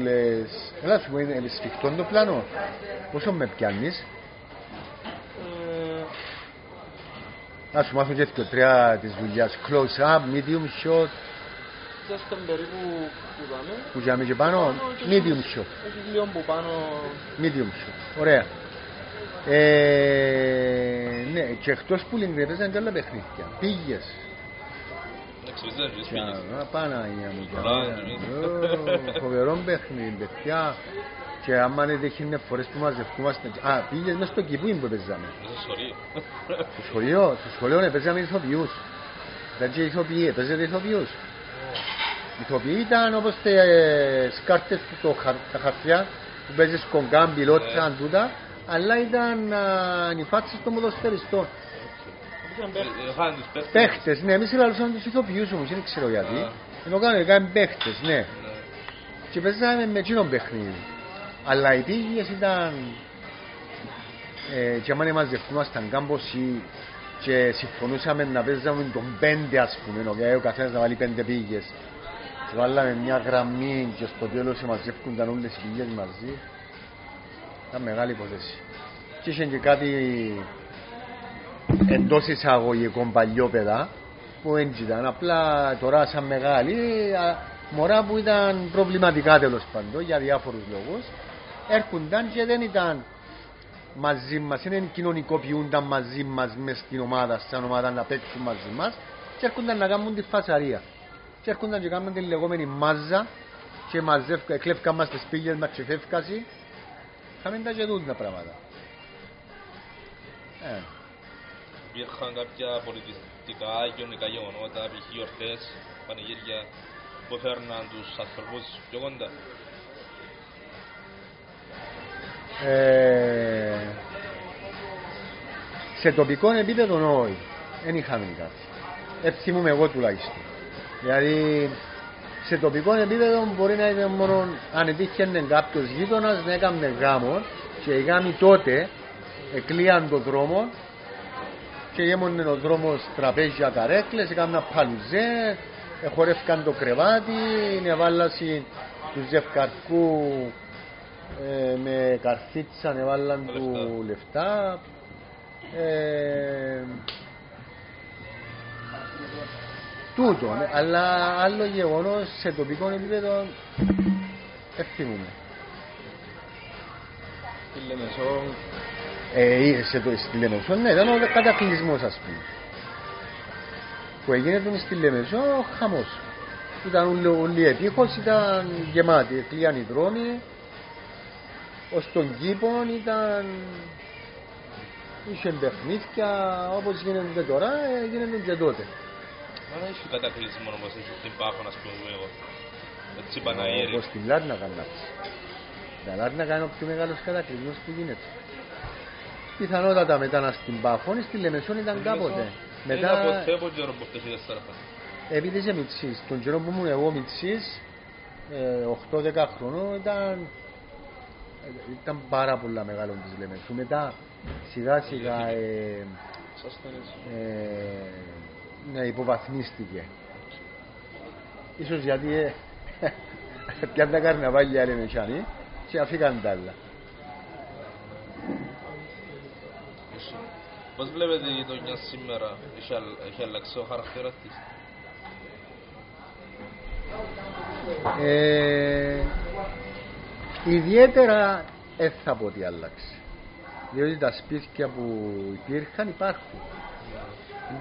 που λες, έλα σου πω, είναι σφιχτό το πλάνο. Πόσο με πιάνεις? Να σου μάθω και 2-3 της δουλειάς. Close up, medium shot. Είμαστε περίπου που δάμε. Που γιάμε και πάνω, medium shot. Έχεις λίγο που πάνω. Medium shot, ωραία. Ναι, και εκτός που λιγκρέπαιζαν και άλλα παιχνίδια. Πήγες. Παναγία μου, φοβερό παιχνίδι, παιδιά. Και άμα είναι δέχει φορές που μαζευκούμαστε. Α, πήγες μες στο κηπούιν που παίζαμε. Στο σχολείο. Στο σχολείο παίζαμε ηθοποιούς. Δεν και ηθοποιοί, παίζετε ηθοποιούς. Οι ηθοποιοί ήταν όπως τις κάρτες του, τα χαρτιά που παίζεις κογκάν, πιλότσα, τούτα. Αλλά ήταν οι φάτσες των ποδοσφαιριστών. Παίχτες, ναι, εμείς λαλούσαμε τους ηθοποιούς όμως, δεν ξέρω γιατί. Ενώ κανονικά παίχτες, ναι. Και παίζαμε με εκείνον παιχνίδι. Αλλά οι πήγες ήταν και άμα μαζευτούμασταν κάμποσοι και συμφωνούσαμε να παίζαμε τον 5 ας πούμε, ο καθένας να βάλει 5 πήγες και βάλαμε μια γραμμή και στο τέλος μαζεύκονταν όλες οι πήγες μαζί. Ήταν μεγάλη υπόθεση. Και είχε και κάτι εντός εισαγωγικών παλιόπαιδα που δεν ήταν απλά τώρα σαν μεγάλοι μωρά που ήταν προβληματικά τέλος πάντων για διάφορους λόγους έρχονταν και δεν ήταν μαζί μας, δεν κοινωνικοποιούνταν μαζί μας μες στην ομάδα, σαν ομάδα να παίξουν μαζί μας και έρχονταν να κάνουν τη φασαρία και έρχονταν και κάνουν την λεγόμενη μάζα και εκλέφκαν μας τις πήγες μας και φεύκαση. Είχαμε τα και τούτα πράγματα. Υπήρχαν κάποια πολιτιστικά κοινωνικά γεγονότα, π.χ. γιορτές, πανηγύρια που έφερναν τους ανθρώπους πιο κοντά. Σε τοπικό επίπεδο όχι, δεν είχαμε κάτι. Έτσι θυμούμαι εγώ τουλάχιστον. Δηλαδή σε τοπικό επίπεδο μπορεί να είναι μόνο αν ετύχαινε κάποιος γείτονας να έκανε γάμο και οι γάμοι τότε εκλείαν τον δρόμο και έμονε ο δρόμος τραπέζια καρέκλες, έκαναν παλουζέ, χορεύκαν το κρεβάτι, εβάλλασαν του ζευκαρκού με καρφίτσα, εβάλλαν του λεφτά. Τούτο, αλλά άλλο γεγονός σε τοπικό επίπεδο ευθυμούμε. Στη Λεμεσό. Στη Λεμεσό, ναι, ήταν ο κατακλυσμός ας πούμε. Που έγινε στη Λεμεσό χαμός. Ήταν όλοι επίχος, ήταν γεμάτοι, κλείαν οι δρόμοι. Ως τον κήπο ήταν... Είχε παιχνίδια όπως γίνονται τώρα, γίνονται και τότε. Άρα έχει κατακλυσμό όμως, έχει την Πάχο να πούμε εγώ. Έτσι Παναγύρι. Όπως την Λάρνακα να πεις. La Λάρνακα είναι ο πιο μεγάλος κατακλυσμός που γίνεται. Πιθανότατα μετά να στην Πάχο, στη Λεμεσόν ήταν κάποτε. Μετά... από θέπο καιρό που φταίει τα σάρπα. Επειδή είσαι μητσής, τον καιρό που ήμουν εγώ μητσής, 8-10 χρονών ήταν πάρα πολλά μεγάλο της Λεμεσού. Μετά σιγά σιγά υποβαθμίστηκε. Ίσως γιατί πιάνε τα καρναβάλια Λεμεσάνοι και αφήκαν τα άλλα. Πώς βλέπετε η γειτονιά σήμερα, έχει αλλάξει ο χαρακτήρας της? Ιδιαίτερα θα πω ότι άλλαξε. Διότι τα σπίτια που υπήρχαν υπάρχουν.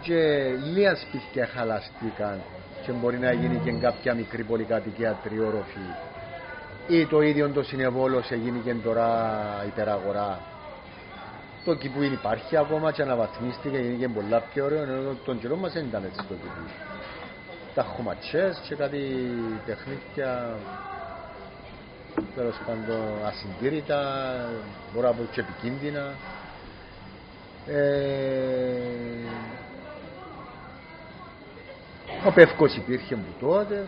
Και λίγα σπίτια χαλαστήκαν και μπορεί να γίνει και κάποια μικρή πολυκατοικία τριόροφη. Ή το ίδιο το Συνεβόλος έγινε και τώρα υπεραγορά. Το Κηπούιν υπάρχει ακόμα και αναβαθμίστηκε, γίνει και πολλά πιο ωραίο, ενώ τον καιρό μας δεν ήταν έτσι το Κηπούιν. Τα χωματσές και κάτι τεχνίκια τέλος πάντων ασυντήρητα, μπορεί να πω και επικίνδυνα. Ο Πεύκος υπήρχε που τότε,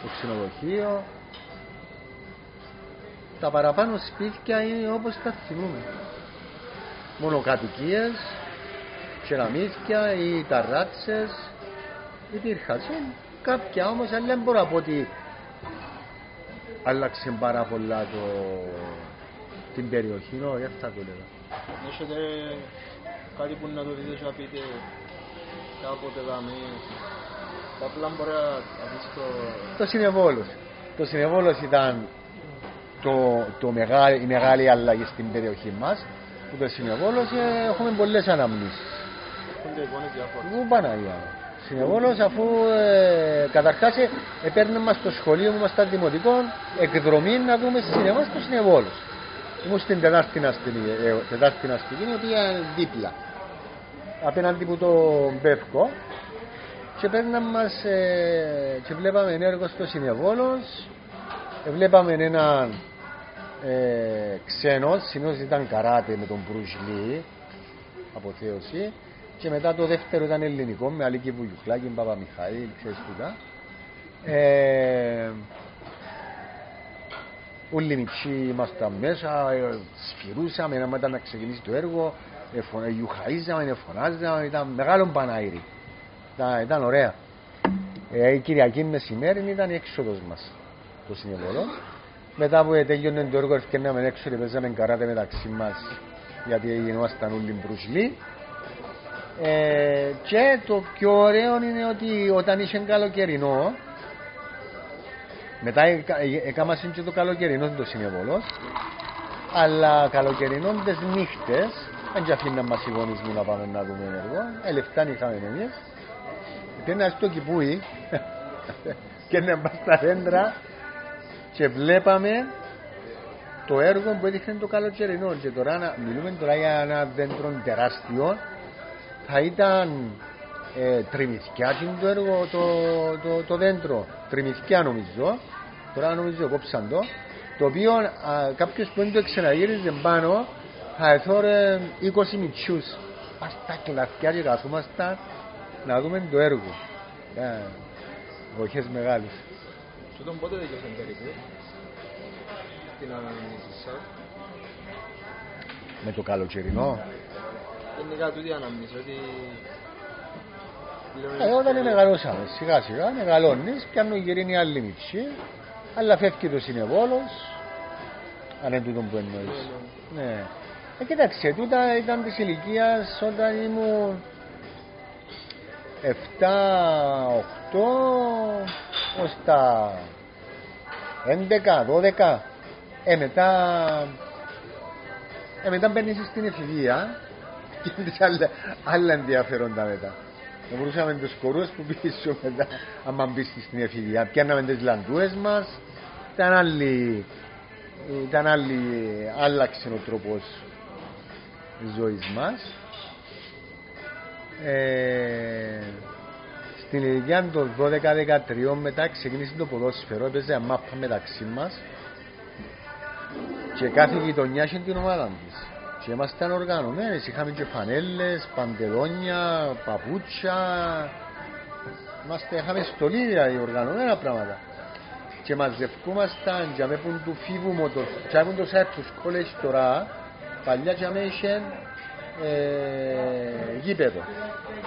το ξενοδοχείο. Τα παραπάνω σπίτια είναι όπως τα θυμούμε. Μονοκατοικίες, κεραμίδια ή ταράτσες υπήρχαν. Κάποια όμως, αλλά δεν μπορώ να πω ότι άλλαξε πάρα πολλά την περιοχή, όχι αυτά το λέγα. Έχετε κάτι που να το δείτε και να πείτε κάποτε δάμε. Απλά μπορεί να πεις Το Συνεβόλος. Το Συνεβόλος ήταν η μεγάλη αλλαγή στην περιοχή μας. Που το Συνεβόλος έχουμε πολλές αναμνήσεις. Έχονται εικόνες διάφορες. Πού Παναγία. Συνεβόλος, αφού καταρχάς έπαιρνε μας στο σχολείο μου, στα δημοτικό, εκδρομή να δούμε στη Συνεβόλος στο Συνεβόλος. Ήμουν στην τετάρτη αστική, η οποία είναι δίπλα. Απέναντι από το Μπεύκο. Και παίρναν μας και βλέπαμε έργο στο Συνεβόλος. Βλέπαμε έναν ξένος, συνήθως ήταν καράτε με τον Μπρουσλί, αποθέωση. Και μετά το δεύτερο ήταν ελληνικό με Αλίκη Βουγιουκλάκη, Παπαμιχαήλ, ξέρεις τούτα. Όλοι μητσί ήμασταν μέσα, σφυρούσαμε, να μετά να ξεκινήσει το έργο, γιουχαΐζαμε, φωνάζαμε, ήταν μεγάλο παναήρι. Ήταν ωραία. Η Κυριακή μεσημέρι ήταν η έξοδος μας, το Συνεβόλο. Μετά που τέλειωνε το έργο, ευκαιρνάμε έξω και παίζαμε καράτε μεταξύ μας, γιατί γινόμασταν όλοι μπρουσλοί. Και το πιο ωραίο είναι ότι όταν είχε καλοκαιρινό, μετά έκαμασαν και το καλοκαιρινό το Συνεβόλος, αλλά καλοκαιρινό τις νύχτες, αν και αφήναν μας οι γονείς μου να πάμε να δούμε έργο, λεφτά είχαμε εμείς, πήγαινα στο Κυπούι και να πάμε στα δέντρα και βλέπαμε το έργο που έδειχνε το καλοκαιρινό. Και τώρα μιλούμε τώρα για ένα δέντρο τεράστιο. Θα ήταν τριμηθκιά το έργο, το δέντρο, τριμηθκιά νομίζω, τώρα νομίζω κόψαν το οποίο κάποιος που δεν το ξαναγύριζε πάνω θα εθώρε 20 μητσούς. Πας στα κλαθιά και καθούμασταν να δούμε το έργο. Εποχές μεγάλες. Και τον πότε δίκαιο περίπου την αναμνήσεις σας? Με το καλοκαιρινό. Γενικά τούτη αναμνήσεις ότι... Όταν μεγαλώσαμε σιγά σιγά μεγαλώνεις, πιάνουν γυρίνει άλλη μητσί, αλλά φεύγει το Συνεβόλος, αν είναι τούτο που εννοείς. Ναι. Κοίταξε, τούτα ήταν της ηλικίας όταν ήμουν 7-8 ως τα 11-12. Μετά μπαίνεις στην εφηβεία και είναι άλλα ενδιαφέροντα μετά. Μπορούσαμε τους κορούς που πίσω μετά, άμα μπεις στην εφηβεία. Πιάνναμε τις λαντούες μας, ήταν άλλαξε ο τρόπος ζωής μας. Στην ηλικία των 12-13 μετά ξεκίνησε το ποδόσφαιρο, έπαιζε μάπα μεταξύ μας και κάθε γειτονιά είχε την ομάδα της. Και ήμασταν οργανωμένες, είχαμε και φανέλες, παντελόνια, παπούτσια, είχαμε στολίδια, οργανωμένα πράγματα. Και μαζευκούμασταν και με πουν του φίβου μοτορ, και άκουν το σάρτους κόλλες τώρα, παλιά και με είχαν γήπεδο.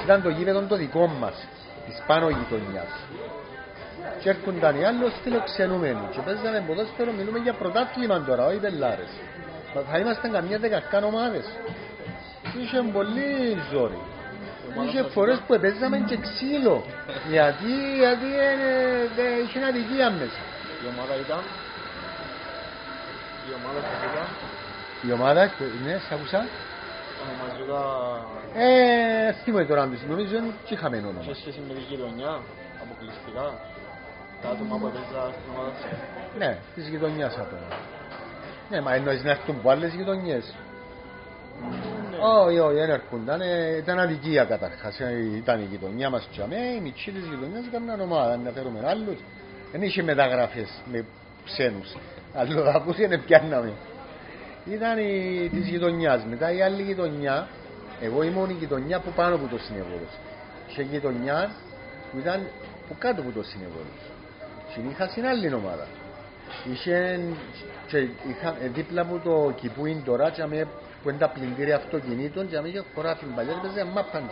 Ήταν το γήπεδο το δικό μας, της πάνω γειτονιάς. Και έρχονταν οι άλλοι ως φιλοξενούμενοι και παίζαμε ποδόσφαιρο, μιλούμε για πρωτάθλημα τώρα, όχι πελάρες. Θα ήμασταν καμιά 10 ομάδες. Είχε πολύ ζόρι. Είχε φορές που παίζαμε και ξύλο. Γιατί είχε αδικία μέσα. Η ομάδα ήταν? Η ομάδα, ναι, σ' άκουσα. Ονομαζότα... Θυμούμαι τώρα, νομίζω και είχαμε όνομα. Σε σχέση με τη γειτονιά, αποκλειστικά. Τα άτομα που έπαιζα στην ομάδα σας. Ναι, της γειτονιάς άτομα. Ναι, μα εννοείς να έρθουν από άλλες γειτονιές. Όχι, δεν έρχονταν. Ήταν αδικία καταρχάς. Ήταν η γειτονιά μας και οι μητσοί της γειτονιάς έκαναν ομάδα. Να φέρουμε άλλους. Δεν είχε μεταγραφές με ξένους. Αλλοδαπούς δεν πιάνναμε. Ήταν της γειτονιάς. Μετά η άλλη γειτονιά, εγώ ήμουν η γειτονιά που πάνω από το Συνεβόλος. Είχε γειτονιά που ήταν που κάτω από το Συνεβόλος. Και είχα στην άλλη ομάδα. Είχα δίπλα από το Κυπούιν τώρα που είναι τα πλυντήρια αυτοκινήτων και είχε χωράφι παλιές παίζε μάπαν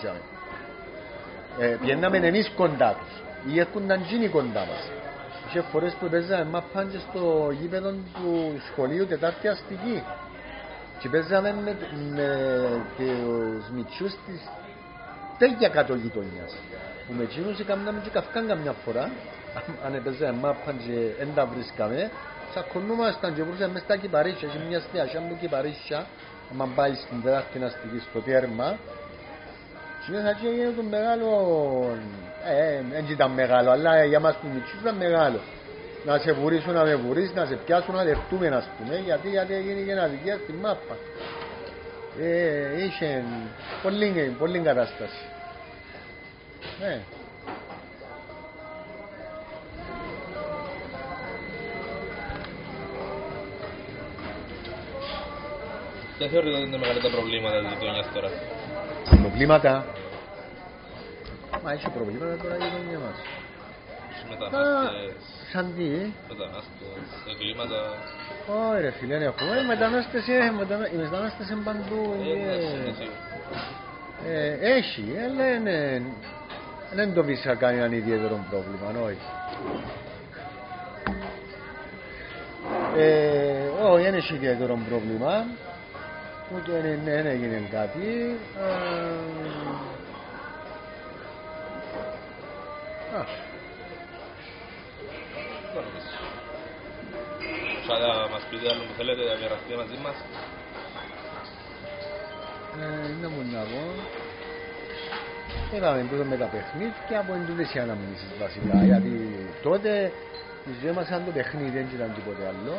πιέναμε εμείς κοντά τους ή έρχονταν γίνοι κοντά μας και φορές που παίζαμε μάπαν και στο γήπεδο του σχολείου Τετάρτη Αστική και παίζαμε με τους μητσούς της τέγια κάτω γειτονιάς που με εκείνους έκαναμε και καυκάν καμιά φορά αν παίζαμε μάπαν και δεν τα βρίσκαμε τσακωνούμασταν και βρούσαμε μες στα κυπαρίσια και μια στιασιά μου κυπαρίσια άμα πάει στην Τετάρτη Αστική στο τέρμα και θα γίνει το μεγάλο, δεν ήταν μεγάλο, αλλά για μας που μητσούς ήταν μεγάλο. Να σε βουρήσουν, να με βουρείς, να σε πιάσουν, να δεχτούμε, ας πούμε, γιατί έγινε και ένα δικαία στη μάπα. Είχε πολύ κατάσταση. Δεν θεωρείτε ότι είναι μεγαλύτερα προβλήματα της γειτονιάς τώρα? Προβλήματα. Μα έχει προβλήματα τώρα η γειτονιά μας. Τους μετανάστες, Σαν τι? μετανάστες, εγκλήματα. Όχι ρε φίλε, δεν έχουμε. Οι μετανάστες είναι παντού. Έχει, αλλά δεν το πείσα κανέναν ιδιαίτερο πρόβλημα, όχι. Όχι, δεν έχει ιδιαίτερο πρόβλημα. Ούτε δεν έγινε κάτι. Θα μας πείτε άλλο που θέλετε να μοιραστείτε μαζί μας? Να μου να πω. Έκαμε τούτο με τα παιχνίδια από εντούτες οι αναμνήσεις βασικά. Γιατί τότε η ζωή μας ήταν το παιχνίδι, δεν ήταν τίποτε άλλο.